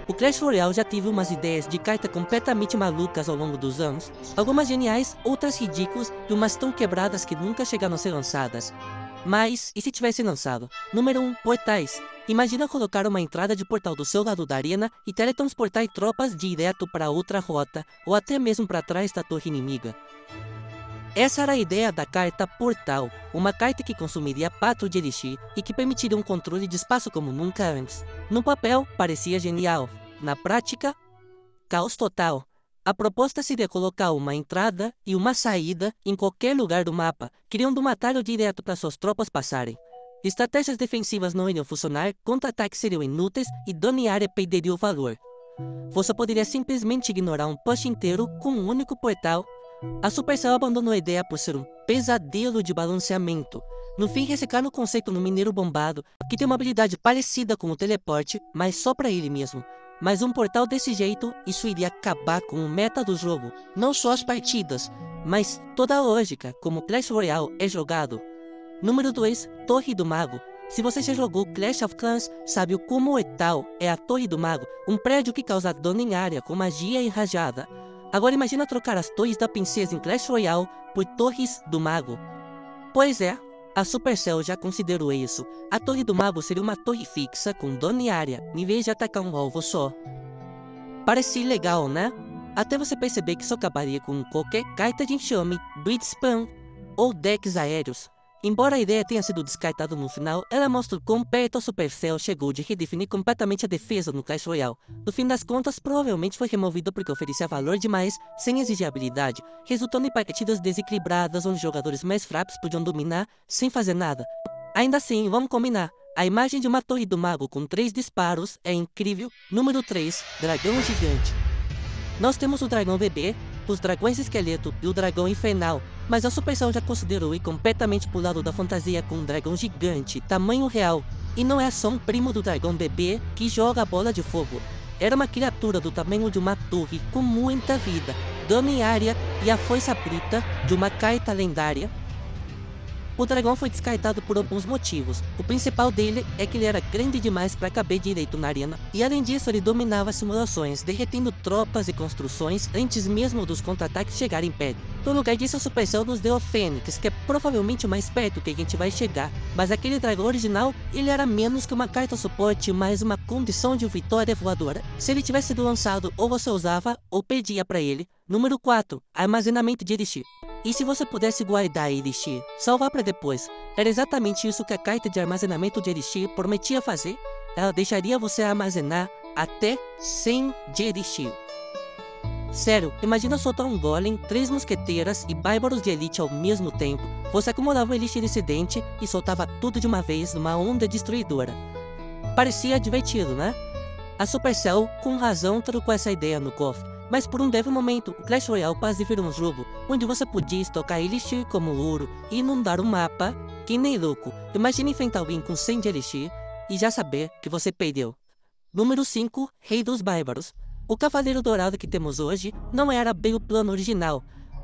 O Clash Royale já teve umas ideias de carta completamente malucas ao longo dos anos, algumas geniais, outras ridículas e umas tão quebradas que nunca chegaram a ser lançadas. Mas, e se tivesse lançado? Número 1. Portais. Imagina colocar uma entrada de portal do seu lado da arena e teletransportar tropas direto para outra rota, ou até mesmo para trás da torre inimiga. Essa era a ideia da carta Portal, uma carta que consumiria 4 de Elixir e que permitiria um controle de espaço como nunca antes. No papel, parecia genial. Na prática, caos total. A proposta seria colocar uma entrada e uma saída em qualquer lugar do mapa, criando um atalho direto para suas tropas passarem. Estratégias defensivas não iriam funcionar, contra-ataques seriam inúteis e dano em área perderia o valor. Você poderia simplesmente ignorar um push inteiro com um único portal. A Supercell abandonou a ideia por ser um pesadelo de balanceamento. No fim, ressecaram o conceito no Mineiro Bombado, que tem uma habilidade parecida com o teleporte, mas só para ele mesmo. Mas um portal desse jeito, isso iria acabar com o meta do jogo. Não só as partidas, mas toda a lógica, como Clash Royale é jogado. Número 2. Torre do Mago. Se você já jogou Clash of Clans, sabe o como Etal é a Torre do Mago, um prédio que causa dano em área com magia e rajada. Agora imagina trocar as torres da princesa em Clash Royale por torres do mago. Pois é, a Supercell já considerou isso. A torre do mago seria uma torre fixa com dano em área, em vez de atacar um alvo só. Parece legal, né? Até você perceber que isso acabaria com qualquer carta de enxame, Bleed Spam ou decks aéreos. Embora a ideia tenha sido descartada no final, ela mostra o quão perto a Supercell chegou de redefinir completamente a defesa no Clash Royale. No fim das contas, provavelmente foi removido porque oferecia valor demais, sem exigir habilidade, resultando em partidas desequilibradas onde jogadores mais fracos podiam dominar sem fazer nada. Ainda assim, vamos combinar. A imagem de uma torre do mago com 3 disparos é incrível. Número 3. Dragão Gigante. Nós temos o dragão bebê, os dragões esqueleto e o dragão infernal, mas a Supercell já considerou ir completamente pro lado da fantasia com um dragão gigante, tamanho real, e não é só um primo do dragão bebê que joga a bola de fogo. Era uma criatura do tamanho de uma torre com muita vida, dano em área e a força bruta de uma carta lendária. O dragão foi descartado por alguns motivos. O principal dele é que ele era grande demais para caber direito na arena, e além disso ele dominava as simulações, derretendo tropas e construções antes mesmo dos contra-ataques chegarem perto. No lugar disso, a Supercell nos deu a Fênix, que é provavelmente o mais perto que a gente vai chegar, mas aquele dragão original, ele era menos que uma carta suporte, mais uma condição de vitória voadora. Se ele tivesse sido lançado, ou você usava, ou perdia para ele. Número 4. Armazenamento de Elixir. E se você pudesse guardar Elixir, salvar para depois? Era exatamente isso que a carta de armazenamento de Elixir prometia fazer. Ela deixaria você armazenar até 100 de Elixir. Sério, imagina soltar um golem, 3 mosqueteiras e bárbaros de elite ao mesmo tempo. Você acumulava o Elixir excedente e soltava tudo de uma vez numa onda destruidora. Parecia divertido, né? A Supercell, com razão, trocou essa ideia no cofre. Mas por um breve momento, o Clash Royale quase virou um jogo onde você podia estocar Elixir como ouro e inundar o mapa que nem louco. Imagine enfrentar alguém com 100 de Elixir e já saber que você perdeu. Número 5. Rei dos Bárbaros. O Cavaleiro Dourado que temos hoje não era bem o plano original.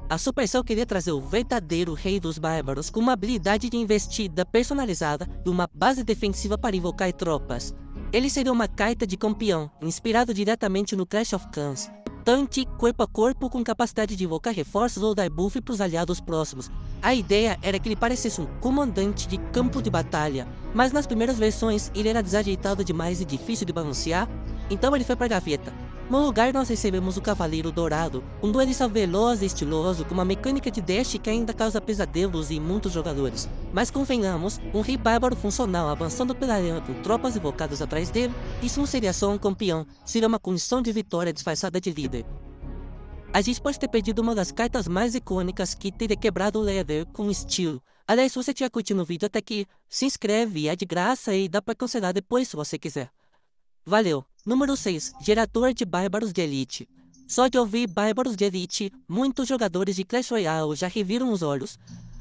A Supercell queria trazer o verdadeiro Rei dos Bárbaros com uma habilidade de investida personalizada e uma base defensiva para invocar tropas. Ele seria uma carta de campeão, inspirado diretamente no Clash of Clans. Tanque corpo a corpo com capacidade de invocar reforços ou dar buff para os aliados próximos. A ideia era que ele parecesse um comandante de campo de batalha, mas nas primeiras versões ele era desajeitado demais e difícil de balancear, então ele foi para a gaveta. No lugar nós recebemos o Cavaleiro Dourado, um duelista veloz e estiloso com uma mecânica de dash que ainda causa pesadelos em muitos jogadores. Mas convenhamos, um rei bárbaro funcional avançando pela arena com tropas invocadas atrás dele, isso não seria só um campeão, seria uma condição de vitória disfarçada de líder. A gente pode ter perdido uma das cartas mais icônicas que teria quebrado o Leather com estilo. Aliás, se você estiver curtindo o vídeo até aqui, se inscreve, é de graça e dá pra cancelar depois se você quiser. Valeu! Número 6. Gerador de Bárbaros de Elite. Só de ouvir Bárbaros de Elite, muitos jogadores de Clash Royale já reviram os olhos.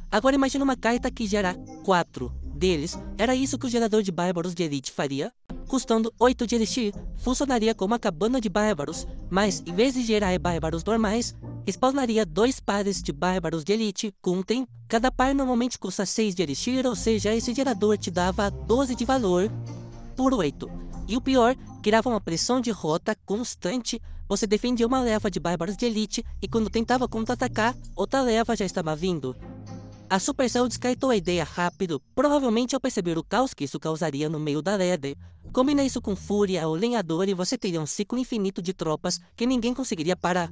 Agora imagine uma carta que gera 4 deles. Era isso que o gerador de Bárbaros de Elite faria? Custando 8 de Elixir, funcionaria como uma cabana de Bárbaros, mas em vez de gerar Bárbaros normais, spawnaria 2 pares de Bárbaros de Elite com um tem. Cada par normalmente custa 6 de Elixir, ou seja, esse gerador te dava 12 de valor por 8. E o pior, criava uma pressão de rota constante. Você defendia uma leva de bárbaros de elite e quando tentava contra-atacar, outra leva já estava vindo. A Supercell descartou a ideia rápido, provavelmente ao perceber o caos que isso causaria no meio da Nether. Combina isso com Fúria ou Lenhador e você teria um ciclo infinito de tropas que ninguém conseguiria parar.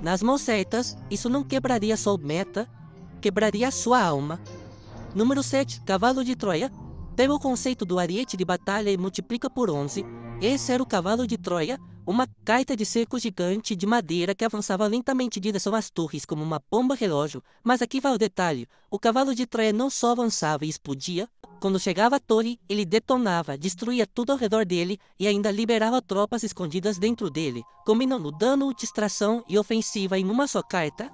Nas mãos certas, isso não quebraria só o meta, quebraria a sua alma. Número 7. Cavalo de Troia. Pega o conceito do ariete de batalha e multiplica por 11. Esse era o Cavalo de Troia, uma gaita de cerco gigante de madeira que avançava lentamente em direção às torres como uma pomba relógio. Mas aqui vai o detalhe, o Cavalo de Troia não só avançava e explodia, quando chegava à torre, ele detonava, destruía tudo ao redor dele e ainda liberava tropas escondidas dentro dele, combinando dano, distração e ofensiva em uma só carta.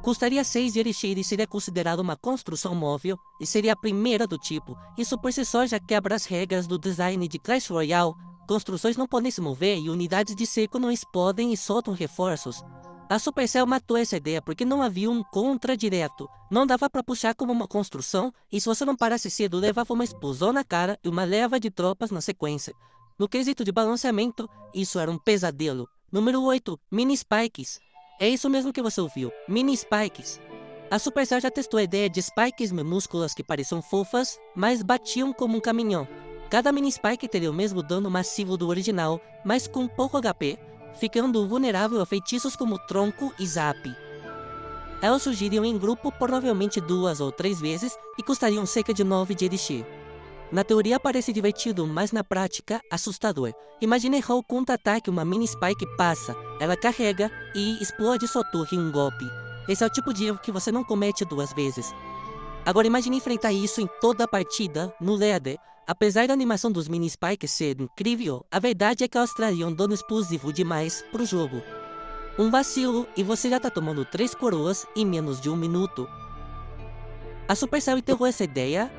Custaria 6 de Elixir e seria considerado uma construção móvel, e seria a primeira do tipo. Isso por si só já quebra as regras do design de Clash Royale. Construções não podem se mover e unidades de cerco não explodem e soltam reforços. A Supercell matou essa ideia porque não havia um contra direto. Não dava pra puxar como uma construção, e se você não parasse cedo levava uma explosão na cara e uma leva de tropas na sequência. No quesito de balanceamento, isso era um pesadelo. Número 8. Mini Spikes. É isso mesmo que você ouviu, Mini Spikes. A Supercell já testou a ideia de spikes minúsculas que pareciam fofas, mas batiam como um caminhão. Cada Mini Spike teria o mesmo dano massivo do original, mas com pouco HP, ficando vulnerável a feitiços como Tronco e Zap. Elas surgiriam em grupo provavelmente 2 ou 3 vezes e custariam cerca de 9 de Elixir. Na teoria parece divertido, mas na prática, assustador. Imagine Hall contra-ataque, uma mini spike passa, ela carrega e explode sua torre em um golpe. Esse é o tipo de erro que você não comete 2 vezes. Agora imagine enfrentar isso em toda a partida, no Nether. Apesar da animação dos mini spikes ser incrível, a verdade é que elas trariam dano explosivo demais pro jogo. Um vacilo e você já tá tomando 3 coroas em menos de 1 minuto. A Supercell enterrou essa ideia,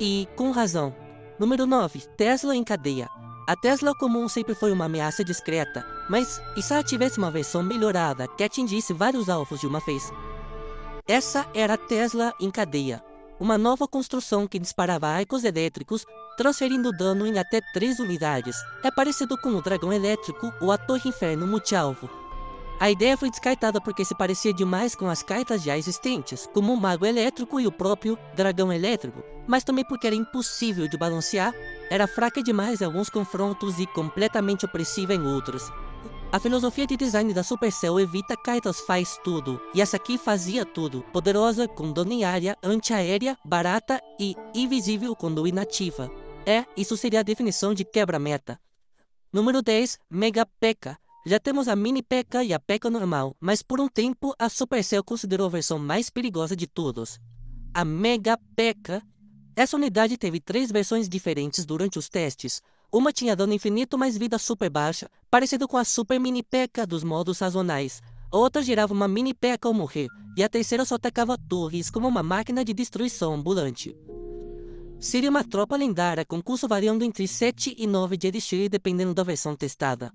e com razão. Número 9. Tesla em cadeia. A Tesla comum sempre foi uma ameaça discreta, mas e se ela tivesse uma versão melhorada que atingisse vários alvos de uma vez? Essa era a Tesla em cadeia, uma nova construção que disparava arcos elétricos, transferindo dano em até 3 unidades. É parecido com o dragão elétrico ou a torre inferno multi-alvo. A ideia foi descartada porque se parecia demais com as cartas já existentes, como o Mago Elétrico e o próprio Dragão Elétrico, mas também porque era impossível de balancear, era fraca demais em alguns confrontos e completamente opressiva em outros. A filosofia de design da Supercell evita cartas faz tudo, e essa aqui fazia tudo, poderosa com dano em área, antiaérea, barata e invisível quando inativa. Isso seria a definição de quebra-meta. Número 10. Mega P.E.K.K.A. Já temos a Mini P.E.K.K.A. e a P.E.K.K.A. normal, mas por um tempo a Supercell considerou a versão mais perigosa de todos. A Mega P.E.K.K.A. Essa unidade teve 3 versões diferentes durante os testes. Uma tinha dano infinito mais vida super baixa, parecido com a Super Mini P.E.K.K.A. dos modos sazonais. A outra girava uma Mini P.E.K.K.A. ao morrer, e a terceira só atacava torres como uma máquina de destruição ambulante. Seria uma tropa lendária com custo variando entre 7 e 9 de Elixir dependendo da versão testada.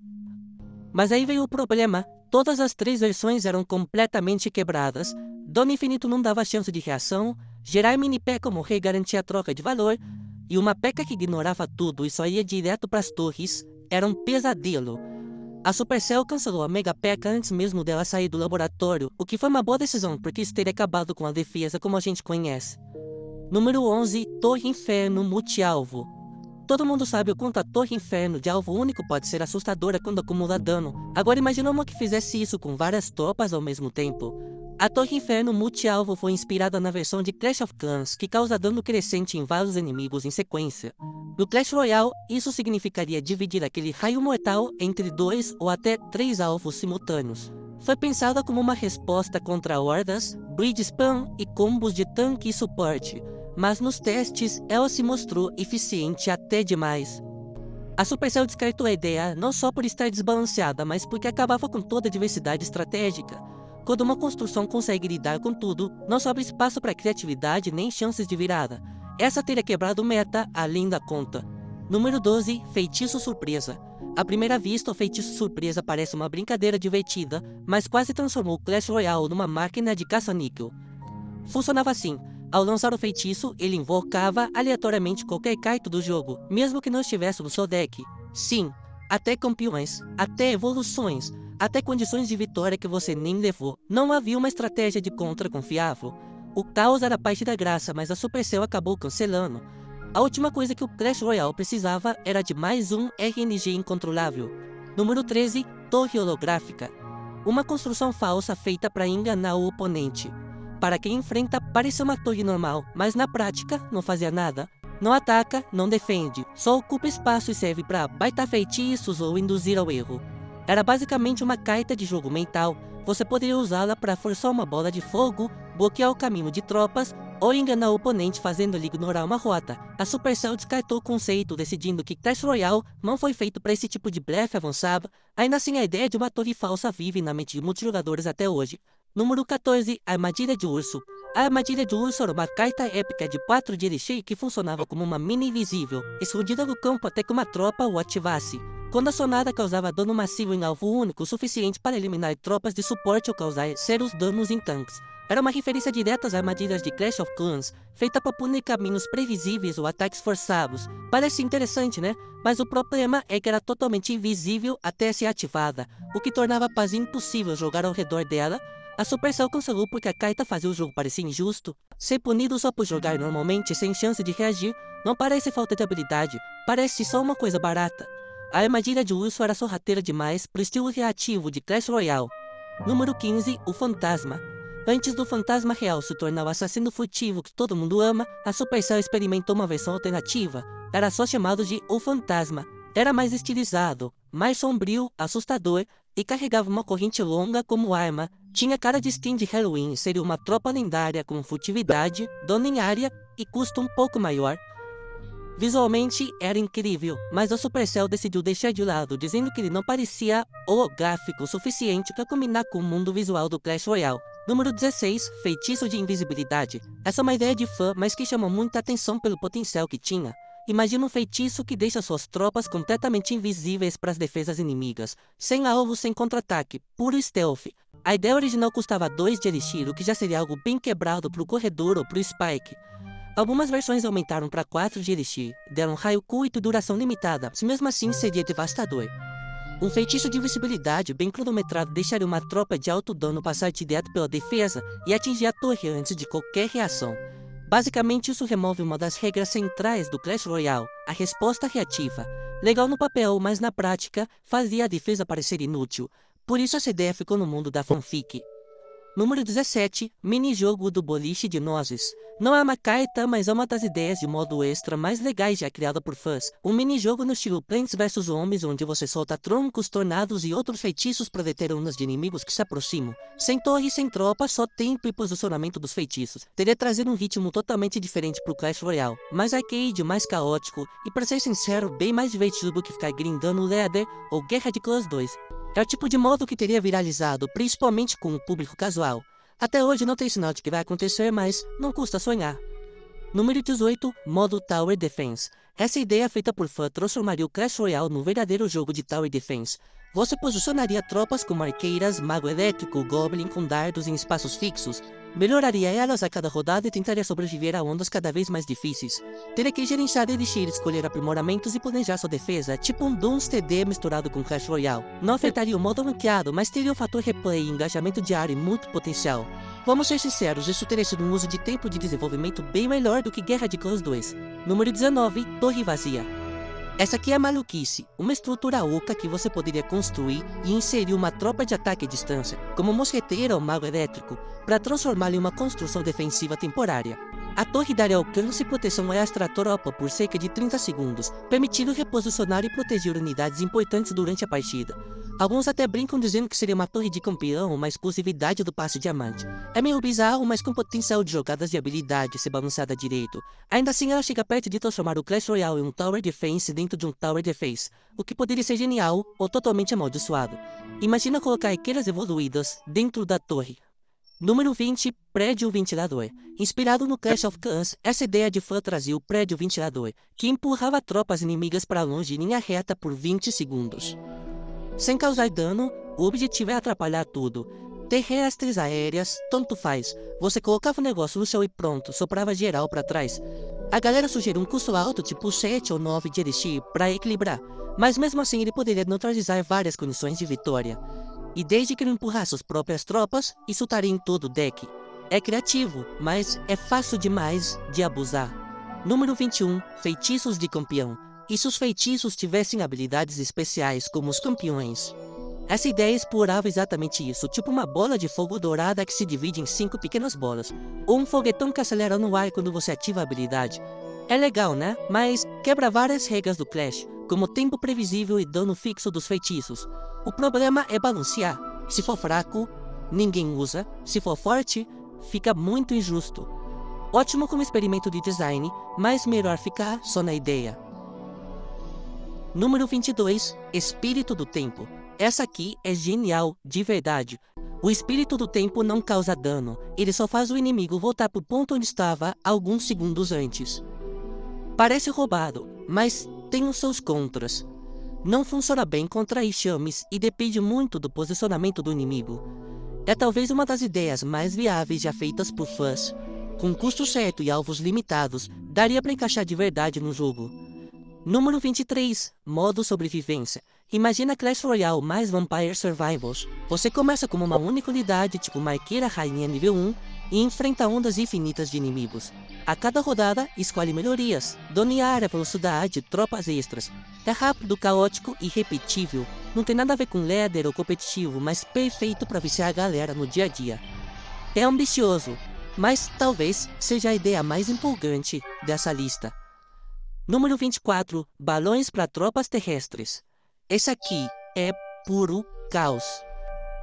Mas aí veio o problema, todas as 3 versões eram completamente quebradas, dano infinito não dava chance de reação, gerar mini P.E.K.K.A. morrer garantia a troca de valor, e uma P.E.K.K.A. que ignorava tudo e só ia direto para as torres, era um pesadelo. A Supercell cancelou a Mega P.E.K.K.A. antes mesmo dela sair do laboratório, o que foi uma boa decisão porque isso teria acabado com a defesa como a gente conhece. Número 11. Torre Inferno multi-alvo. Todo mundo sabe o quanto a Torre Inferno de alvo único pode ser assustadora quando acumula dano. Agora imagina uma que fizesse isso com várias tropas ao mesmo tempo. A Torre Inferno multi-alvo foi inspirada na versão de Clash of Clans, que causa dano crescente em vários inimigos em sequência. No Clash Royale, isso significaria dividir aquele raio mortal entre 2 ou até 3 alvos simultâneos. Foi pensada como uma resposta contra hordas, bridge spam e combos de tanque e suporte. Mas nos testes, ela se mostrou eficiente até demais. A Supercell descartou a ideia não só por estar desbalanceada, mas porque acabava com toda a diversidade estratégica. Quando uma construção consegue lidar com tudo, não sobra espaço para criatividade nem chances de virada. Essa teria quebrado o meta além da conta. Número 12. Feitiço Surpresa. À primeira vista, o Feitiço Surpresa parece uma brincadeira divertida, mas quase transformou o Clash Royale numa máquina de caça-níquel. Funcionava assim. Ao lançar o feitiço, ele invocava aleatoriamente qualquer carta do jogo, mesmo que não estivesse no seu deck. Sim, até campeões, até evoluções, até condições de vitória que você nem levou. Não havia uma estratégia de contra confiável. O caos era parte da graça, mas a Supercell acabou cancelando. A última coisa que o Clash Royale precisava era de mais um RNG incontrolável. Número 13, Torre Holográfica. Uma construção falsa feita para enganar o oponente. Para quem enfrenta, parecia uma torre normal, mas na prática não fazia nada. Não ataca, não defende, só ocupa espaço e serve para baitar feitiços ou induzir ao erro. Era basicamente uma carta de jogo mental. Você poderia usá-la para forçar uma bola de fogo, bloquear o caminho de tropas ou enganar o oponente fazendo-lhe ignorar uma rota. A Supercell descartou o conceito, decidindo que Clash Royale não foi feito para esse tipo de blefe avançado. Ainda assim, a ideia de uma torre falsa vive na mente de muitos jogadores até hoje. Número 14, Armadilha de Urso. A Armadilha de Urso era uma carta épica de 4 de Elixir que funcionava como uma mina invisível, escondida no campo até que uma tropa o ativasse. Quando acionada, causava dano massivo em alvo único, o suficiente para eliminar tropas de suporte ou causar sérios danos em tanques. Era uma referência direta às armadilhas de Clash of Clans, feita para punir caminhos previsíveis ou ataques forçados. Parece interessante, né? Mas o problema é que era totalmente invisível até ser ativada, o que tornava quase impossível jogar ao redor dela. A Supercell cancelou porque a carta fazia o jogo parecer injusto. Ser punido só por jogar normalmente sem chance de reagir não parece falta de habilidade, parece só uma coisa barata. A Armadilha de Urso era sorrateira demais pro estilo reativo de Clash Royale. Número 15, o Fantasma. Antes do Fantasma Real se tornar o assassino furtivo que todo mundo ama, a Supercell experimentou uma versão alternativa. Era só chamado de O Fantasma. Era mais estilizado, mais sombrio, assustador e carregava uma corrente longa como arma. Tinha cara de Steam de Halloween, seria uma tropa lendária com furtividade, dano em área e custo um pouco maior. Visualmente era incrível, mas a Supercell decidiu deixar de lado, dizendo que ele não parecia holográfico o suficiente para combinar com o mundo visual do Clash Royale. Número 16, Feitiço de Invisibilidade. Essa é uma ideia de fã, mas que chamou muita atenção pelo potencial que tinha. Imagina um feitiço que deixa suas tropas completamente invisíveis para as defesas inimigas, sem alvo, sem contra-ataque, puro stealth. A ideia original custava 2 de Elixir, o que já seria algo bem quebrado para o corredor ou para o Spike. Algumas versões aumentaram para 4 de Elixir, deram raio curto e duração limitada, mas mesmo assim seria devastador. Um feitiço de invisibilidade bem cronometrado deixaria uma tropa de alto dano passar direto pela defesa e atingir a torre antes de qualquer reação. Basicamente, isso remove uma das regras centrais do Clash Royale, a resposta reativa. Legal no papel, mas na prática, fazia a defesa parecer inútil. Por isso essa ideia ficou no mundo da fanfic. Número 17, Minijogo do Boliche de Nozes. Não é uma carta, mas é uma das ideias de modo extra mais legais já criada por fãs. Um minijogo no estilo Plants vs Zombies, onde você solta troncos, tornados e outros feitiços para deter ondas de inimigos que se aproximam. Sem torre e sem tropa, só tempo e posicionamento dos feitiços. Teria trazido um ritmo totalmente diferente pro Clash Royale. Mais arcade, mais caótico e, para ser sincero, bem mais divertido do que ficar grindando Leather ou Guerra de Clãs 2. É o tipo de modo que teria viralizado, principalmente com o público casual. Até hoje não tem sinal de que vai acontecer, mas não custa sonhar. Número 18, modo Tower Defense. Essa ideia feita por fã transformaria o Clash Royale num verdadeiro jogo de Tower Defense. Você posicionaria tropas como arqueiras, mago elétrico, goblin com dardos em espaços fixos, melhoraria elas a cada rodada e tentaria sobreviver a ondas cada vez mais difíceis. Teria que gerenciar Elixir, escolher aprimoramentos e planejar sua defesa, tipo um Dooms TD misturado com Clash Royale. Não afetaria o modo ranqueado, mas teria o fator replay e engajamento diário e muito potencial. Vamos ser sinceros, isso teria sido um uso de tempo de desenvolvimento bem melhor do que Guerra de Clãs 2. Número 19, Torre Vazia. Essa aqui é a maluquice, uma estrutura oca que você poderia construir e inserir uma tropa de ataque à distância, como mosqueteiro ou mago elétrico, para transformá-la em uma construção defensiva temporária. A torre daria alcance e proteção extra à tropa por cerca de 30 segundos, permitindo reposicionar e proteger unidades importantes durante a partida. Alguns até brincam dizendo que seria uma torre de campeão, uma exclusividade do passe diamante. É meio bizarro, mas com potencial de jogadas de habilidade se balançada direito. Ainda assim, ela chega perto de transformar o Clash Royale em um Tower Defense dentro de um Tower Defense, o que poderia ser genial ou totalmente amaldiçoado. Imagina colocar arqueiras evoluídas dentro da torre. Número 20, Prédio Ventilador. Inspirado no Clash of Clans, essa ideia de fã trazia o Prédio Ventilador, que empurrava tropas inimigas para longe em linha reta por 20 segundos. Sem causar dano, o objetivo é atrapalhar tudo. Terrestres, aéreas, tanto faz. Você colocava o negócio no chão e pronto, soprava geral para trás. A galera sugere um custo alto, tipo 7 ou 9 de elixir, para equilibrar, mas mesmo assim ele poderia neutralizar várias condições de vitória. E desde que ele empurrasse suas próprias tropas, isso estaria em todo o deck. É criativo, mas é fácil demais de abusar. Número 21. Feitiços de campeão. E se os feitiços tivessem habilidades especiais como os campeões? Essa ideia explorava exatamente isso, tipo uma bola de fogo dourada que se divide em 5 pequenas bolas, ou um foguetão que acelera no ar quando você ativa a habilidade. É legal, né? Mas quebra várias regras do Clash, como tempo previsível e dano fixo dos feitiços. O problema é balancear. Se for fraco, ninguém usa. Se for forte, fica muito injusto. Ótimo como experimento de design, mas melhor ficar só na ideia. Número 22. Espírito do Tempo. Essa aqui é genial, de verdade. O Espírito do Tempo não causa dano, ele só faz o inimigo voltar pro ponto onde estava alguns segundos antes. Parece roubado, mas tem os seus contras. Não funciona bem contra enxames e depende muito do posicionamento do inimigo. É talvez uma das ideias mais viáveis já feitas por fãs. Com custo certo e alvos limitados, daria para encaixar de verdade no jogo. Número 23. Modo sobrevivência. Imagina Clash Royale mais Vampire Survivals. Você começa como uma única unidade, tipo uma arqueira rainha nível 1, e enfrenta ondas infinitas de inimigos. A cada rodada, escolhe melhorias, dano em área, velocidade, tropas extras. É rápido, caótico e repetível. Não tem nada a ver com ladder ou competitivo, mas perfeito para viciar a galera no dia a dia. É ambicioso, mas talvez seja a ideia mais empolgante dessa lista. Número 24. Balões para tropas terrestres. Esse aqui é puro caos.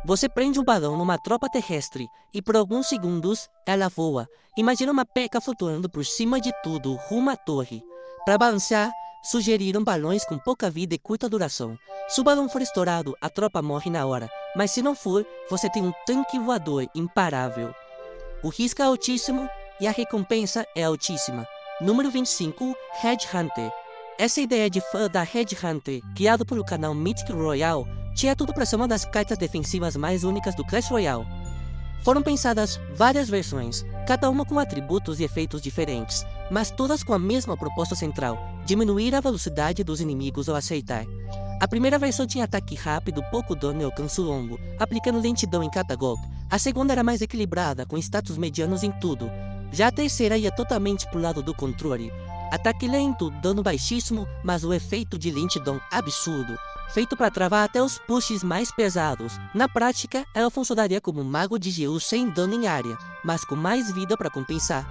Você prende um balão numa tropa terrestre e por alguns segundos ela voa. Imagina uma peca flutuando por cima de tudo, rumo à torre. Para balancear, sugeriram balões com pouca vida e curta duração. Se o balão for estourado, a tropa morre na hora, mas se não for, você tem um tanque voador imparável. O risco é altíssimo e a recompensa é altíssima. Número 25. Headhunter. Essa ideia de fã da Headhunter, criado pelo canal Mythic Royale, tinha tudo para ser uma das cartas defensivas mais únicas do Clash Royale. Foram pensadas várias versões, cada uma com atributos e efeitos diferentes, mas todas com a mesma proposta central: diminuir a velocidade dos inimigos ao acertar. A primeira versão tinha ataque rápido, pouco dano e alcance longo, aplicando lentidão em cada golpe. A segunda era mais equilibrada, com status medianos em tudo. Já a terceira ia totalmente pro lado do controle. Ataque lento, dano baixíssimo, mas o efeito de lentidão absurdo, feito para travar até os pushes mais pesados. Na prática, ela funcionaria como um mago de gelo sem dano em área, mas com mais vida para compensar.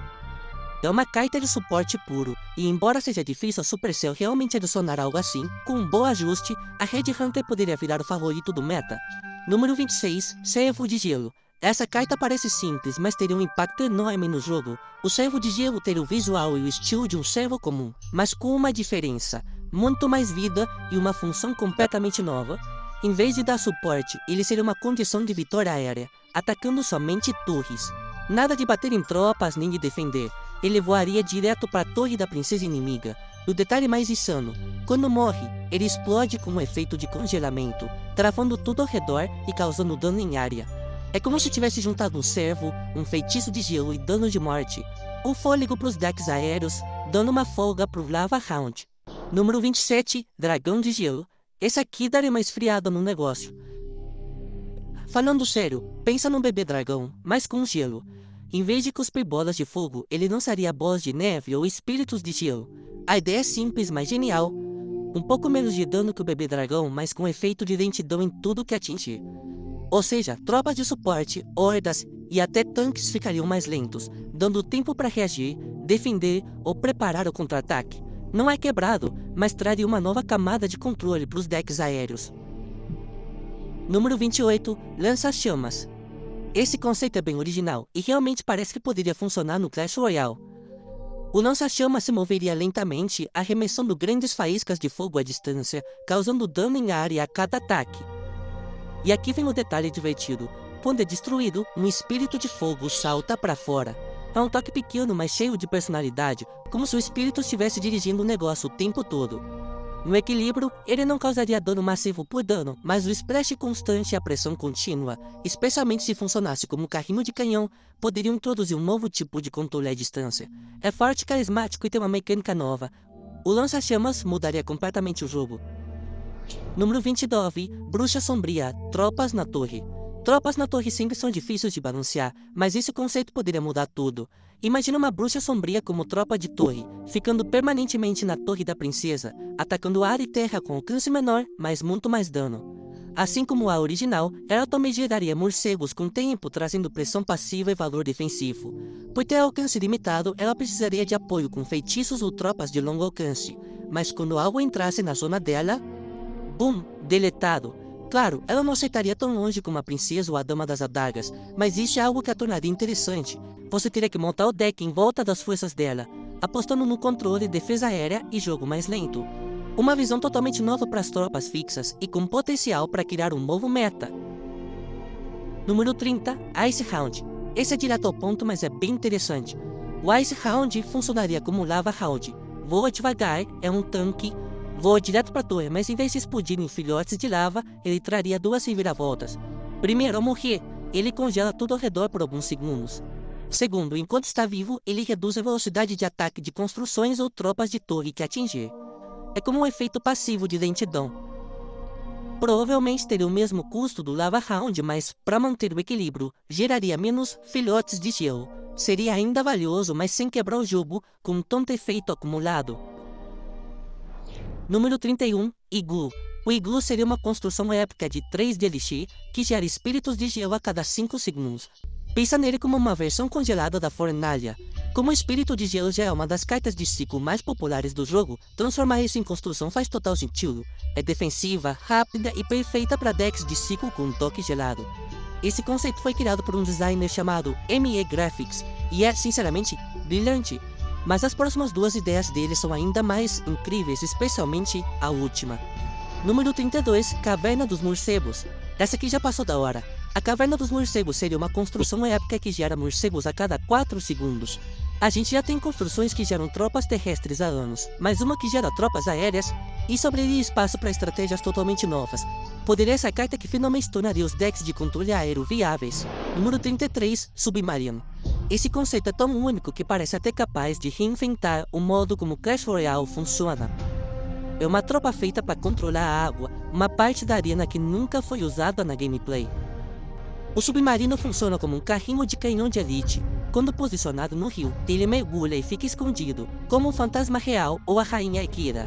É uma carta de suporte puro, e embora seja difícil a Supercell realmente adicionar algo assim, com um bom ajuste, a Headhunter poderia virar o favorito do meta. Número 26. Servo de Gelo. Essa carta parece simples, mas teria um impacto enorme no jogo. O servo de gelo teria o visual e o estilo de um servo comum, mas com uma diferença: muito mais vida e uma função completamente nova. Em vez de dar suporte, ele seria uma condição de vitória aérea, atacando somente torres. Nada de bater em tropas nem de defender. Ele voaria direto para a torre da princesa inimiga. O detalhe mais insano: quando morre, ele explode com um efeito de congelamento, travando tudo ao redor e causando dano em área. É como se tivesse juntado um servo, um feitiço de gelo e dano de morte, um fôlego para os decks aéreos, dando uma folga pro Lava Round. Número 27. Dragão de Gelo. Esse aqui daria uma esfriada no negócio. Falando sério, pensa num bebê dragão, mas com gelo. Em vez de cuspir bolas de fogo, ele lançaria bolas de neve ou espíritos de gelo. A ideia é simples, mas genial. Um pouco menos de dano que o bebê dragão, mas com efeito de lentidão em tudo que atingir. Ou seja, tropas de suporte, hordas e até tanques ficariam mais lentos, dando tempo para reagir, defender ou preparar o contra-ataque. Não é quebrado, mas traria uma nova camada de controle para os decks aéreos. Número 28. Lança-chamas. Esse conceito é bem original e realmente parece que poderia funcionar no Clash Royale. O lança-chamas se moveria lentamente, arremessando grandes faíscas de fogo à distância, causando dano em área a cada ataque. E aqui vem o detalhe divertido: quando é destruído, um espírito de fogo salta para fora. É um toque pequeno, mas cheio de personalidade, como se o espírito estivesse dirigindo o negócio o tempo todo. No equilíbrio, ele não causaria dano massivo por dano, mas o splash constante e a pressão contínua, especialmente se funcionasse como um carrinho de canhão, poderiam introduzir um novo tipo de controle à distância. É forte, carismático e tem uma mecânica nova. O lança-chamas mudaria completamente o jogo. Número 29. Bruxa Sombria, Tropas na Torre. Tropas na torre sempre são difíceis de balancear, mas esse conceito poderia mudar tudo. Imagina uma bruxa sombria como tropa de torre, ficando permanentemente na torre da princesa, atacando ar e terra com alcance menor, mas muito mais dano. Assim como a original, ela também geraria morcegos com tempo, trazendo pressão passiva e valor defensivo. Por ter alcance limitado, ela precisaria de apoio com feitiços ou tropas de longo alcance, mas quando algo entrasse na zona dela, bum, deletado. Claro, ela não aceitaria tão longe como a princesa ou a dama das adagas, mas isso é algo que a tornaria interessante. Você teria que montar o deck em volta das forças dela, apostando no controle, defesa aérea e jogo mais lento. Uma visão totalmente nova para as tropas fixas e com potencial para criar um novo meta. Número 30. Ice Hound. Esse é direto ao ponto, mas é bem interessante. O Ice Hound funcionaria como Lava Hound. Voa devagar, é um tanque, voa direto para a torre, mas em vez de explodir em filhotes de lava, ele traria duas reviravoltas. Primeiro, ao morrer, ele congela tudo ao redor por alguns segundos. Segundo, enquanto está vivo, ele reduz a velocidade de ataque de construções ou tropas de torre que atingir. É como um efeito passivo de lentidão. Provavelmente teria o mesmo custo do Lava Hound, mas para manter o equilíbrio, geraria menos filhotes de gelo. Seria ainda valioso, mas sem quebrar o jogo, com tanto efeito acumulado. Número 31. Igloo. O Igloo seria uma construção épica de 3 de Elixir que gera espíritos de gelo a cada 5 segundos. Pensa nele como uma versão congelada da Fornalha. Como o espírito de gelo já é uma das cartas de ciclo mais populares do jogo, transformar isso em construção faz total sentido. É defensiva, rápida e perfeita para decks de ciclo com um toque gelado. Esse conceito foi criado por um designer chamado ME Graphics e é, sinceramente, brilhante. Mas as próximas duas ideias dele são ainda mais incríveis, especialmente a última. Número 32. Caverna dos Morcegos. Essa aqui já passou da hora. A Caverna dos Morcegos seria uma construção épica que gera morcegos a cada 4 segundos. A gente já tem construções que geram tropas terrestres há anos, mas uma que gera tropas aéreas, isso abriria espaço para estratégias totalmente novas. Poderia ser a carta que finalmente tornaria os decks de controle aéreo viáveis. Número 33. Submarino. Esse conceito é tão único que parece até capaz de reinventar o modo como Clash Royale funciona. É uma tropa feita para controlar a água, uma parte da arena que nunca foi usada na gameplay. O submarino funciona como um carrinho de canhão de elite. Quando posicionado no rio, ele mergulha e fica escondido, como um fantasma real ou a rainha Akira.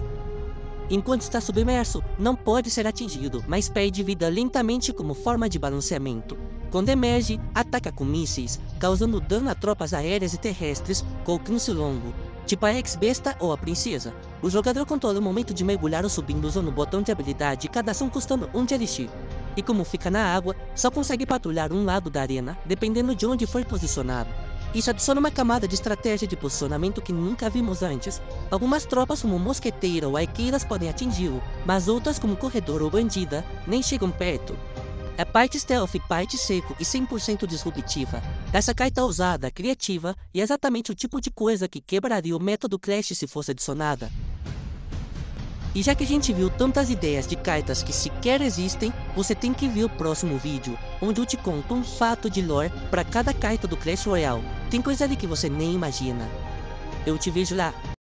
Enquanto está submerso, não pode ser atingido, mas perde vida lentamente como forma de balanceamento. Quando emerge, ataca com mísseis, causando dano a tropas aéreas e terrestres com alcance longo, tipo a ex-besta ou a princesa. O jogador controla o momento de mergulhar ou subindo usando o botão de habilidade, cada ação custando 1 de elixir. E como fica na água, só consegue patrulhar um lado da arena, dependendo de onde for posicionado. Isso adiciona uma camada de estratégia de posicionamento que nunca vimos antes. Algumas tropas como mosqueteira ou arqueiras podem atingi-lo, mas outras como corredor ou bandida nem chegam perto. É parte stealth, parte seco e 100% disruptiva. Essa carta é ousada, criativa e é exatamente o tipo de coisa que quebraria o método Clash se fosse adicionada. E já que a gente viu tantas ideias de cartas que sequer existem, você tem que ver o próximo vídeo, onde eu te conto um fato de lore para cada carta do Clash Royale. Tem coisa ali que você nem imagina. Eu te vejo lá.